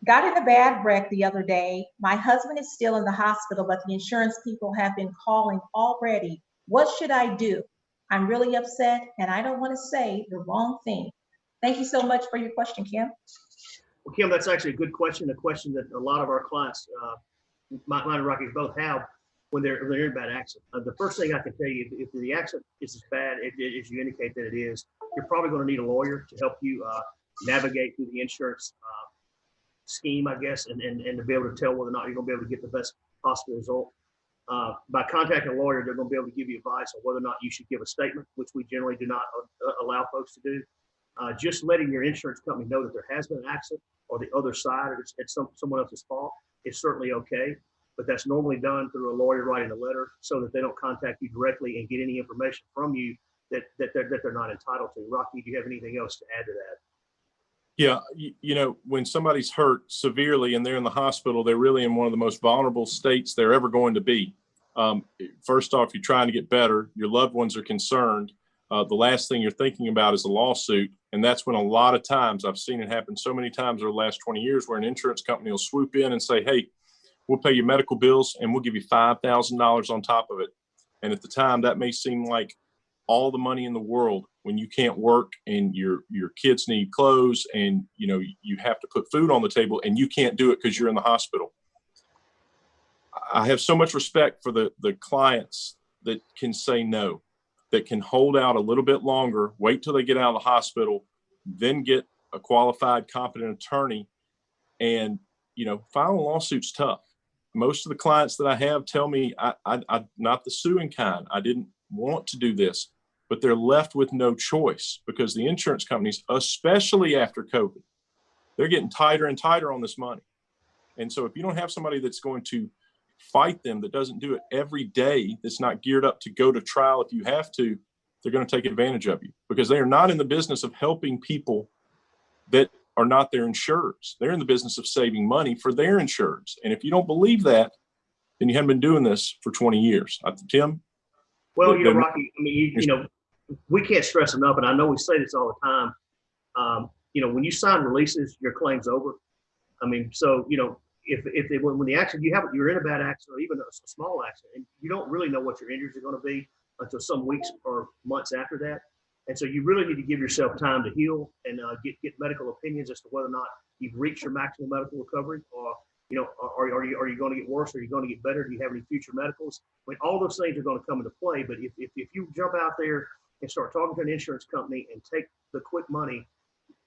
got in a bad wreck the other day. My husband is still in the hospital, but the insurance people have been calling already. What should I do? I'm really upset and I don't want to say the wrong thing. Thank you so much for your question, Kim. Well, Kim, that's actually a good question, a question that a lot of our clients, mine and Rockies both have when they're in a bad accident. The first thing I can tell you, if the accident is as bad as you indicate that it is, you're probably going to need a lawyer to help you navigate through the insurance scheme, I guess, and to be able to tell whether or not you're going to be able to get the best possible result. By contacting a lawyer, they're going to be able to give you advice on whether or not you should give a statement, which we generally do not allow folks to do. Just letting your insurance company know that there has been an accident or the other side, or it's someone else's fault, is certainly okay. But that's normally done through a lawyer writing a letter so that they don't contact you directly and get any information from you that they're not entitled to. Rocky, do you have anything else to add to that? Yeah, you know, when somebody's hurt severely and they're in the hospital, they're really in one of the most vulnerable states they're ever going to be. First off, you're trying to get better. Your loved ones are concerned. The last thing you're thinking about is a lawsuit. And that's when a lot of times, I've seen it happen so many times over the last 20 years, where an insurance company will swoop in and say, hey, we'll pay your medical bills and we'll give you $5,000 on top of it. And at the time, that may seem like all the money in the world when you can't work and your kids need clothes and, you know, you have to put food on the table and you can't do it because you're in the hospital. I have so much respect for the clients that can say no, that can hold out a little bit longer, wait till they get out of the hospital, then get a qualified, competent attorney. And, you know, filing a lawsuit's tough. Most of the clients that I have tell me, I'm not the suing kind. I didn't want to do this, but they're left with no choice because the insurance companies, especially after COVID, they're getting tighter and tighter on this money. And so if you don't have somebody that's going to fight them, that doesn't do it every day, that's not geared up to go to trial if you have to, they're going to take advantage of you because they are not in the business of helping people that are not their insurers. They're in the business of saving money for their insurers. And if you don't believe that, then you haven't been doing this for 20 years. Tim? Well, you know, Rocky, I mean, you know, we can't stress enough, and I know we say this all the time, you know, when you sign releases, your claim's over. I mean, so, you know, when the accident, you're in a bad accident or even a small accident, and you don't really know what your injuries are going to be until some weeks or months after that. And so you really need to give yourself time to heal and get medical opinions as to whether or not you've reached your maximum medical recovery, or, you know, are you going to get worse? Are you going to get better? Do you have any future medicals? I mean, all those things are going to come into play. But if you jump out there and start talking to an insurance company and take the quick money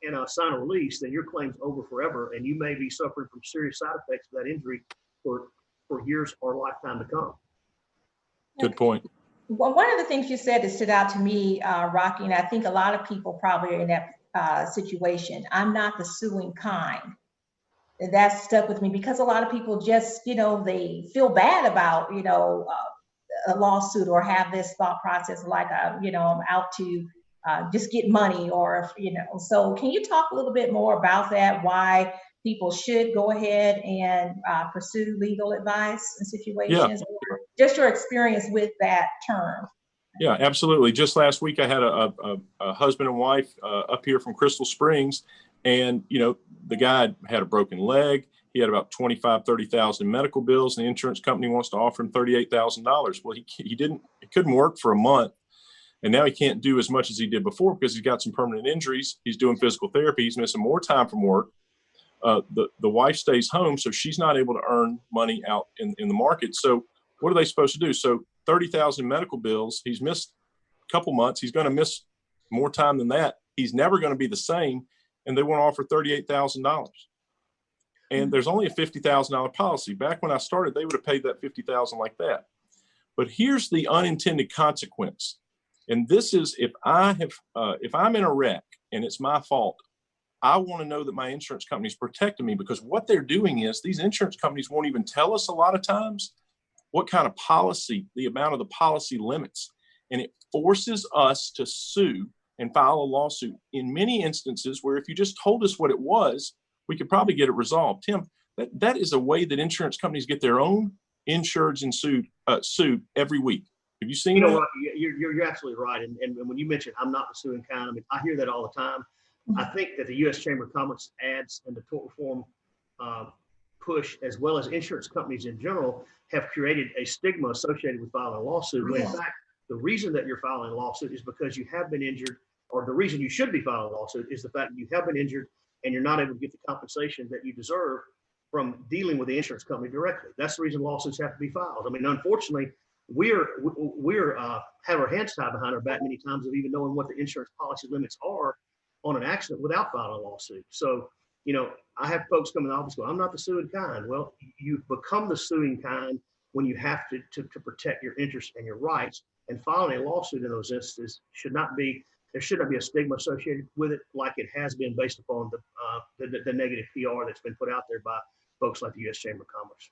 and sign a release, then your claim's over forever, and you may be suffering from serious side effects of that injury for years or a lifetime to come. Good point. Well, one of the things you said that stood out to me, Rocky, and I think a lot of people probably are in that situation, I'm not the suing kind. And that stuck with me because a lot of people just, you know, they feel bad about, you know, a lawsuit or have this thought process like, you know, I'm out to just get money or, you know. So can you talk a little bit more about that, why people should go ahead and pursue legal advice in situations, or just your experience with that term? Yeah, absolutely. Just last week, I had a husband and wife up here from Crystal Springs, and, you know, the guy had a broken leg. He had about 25, 30,000 medical bills, and the insurance company wants to offer him $38,000. Well, he couldn't work for a month. And now he can't do as much as he did before because he's got some permanent injuries. He's doing physical therapy. He's missing more time from work. The wife stays home, so she's not able to earn money out in the market. So what are they supposed to do? So 30,000 medical bills. He's missed a couple months. He's going to miss more time than that. He's never going to be the same. And they want to offer $38,000. And there's only a $50,000 policy. Back when I started, they would have paid that $50,000 like that. But here's the unintended consequence. And this is, if I'm in a wreck and it's my fault, I want to know that my insurance company is protecting me, because what they're doing is these insurance companies won't even tell us a lot of times what kind of policy, the amount of the policy limits. And it forces us to sue and file a lawsuit in many instances where if you just told us what it was, we could probably get it resolved. Tim, that is a way that insurance companies get their own insureds and sued every week. Have you seen that? You're absolutely right. And when you mentioned I'm not the suing kind, I mean, I hear that all the time. I think that the U.S. Chamber of Commerce ads and the tort reform push, as well as insurance companies in general, have created a stigma associated with filing a lawsuit. When in fact, the reason that you're filing a lawsuit is because you have been injured, or the reason you should be filing a lawsuit is the fact that you have been injured and you're not able to get the compensation that you deserve from dealing with the insurance company directly. That's the reason lawsuits have to be filed. I mean, unfortunately, we're have our hands tied behind our back many times of even knowing what the insurance policy limits are on an accident without filing a lawsuit. So, you know, I have folks come in the office go, I'm not the suing kind. Well, you become the suing kind when you have to protect your interests and your rights, and filing a lawsuit in those instances there should not be a stigma associated with it like it has been based upon the negative PR that's been put out there by folks like the U.S. Chamber of Commerce.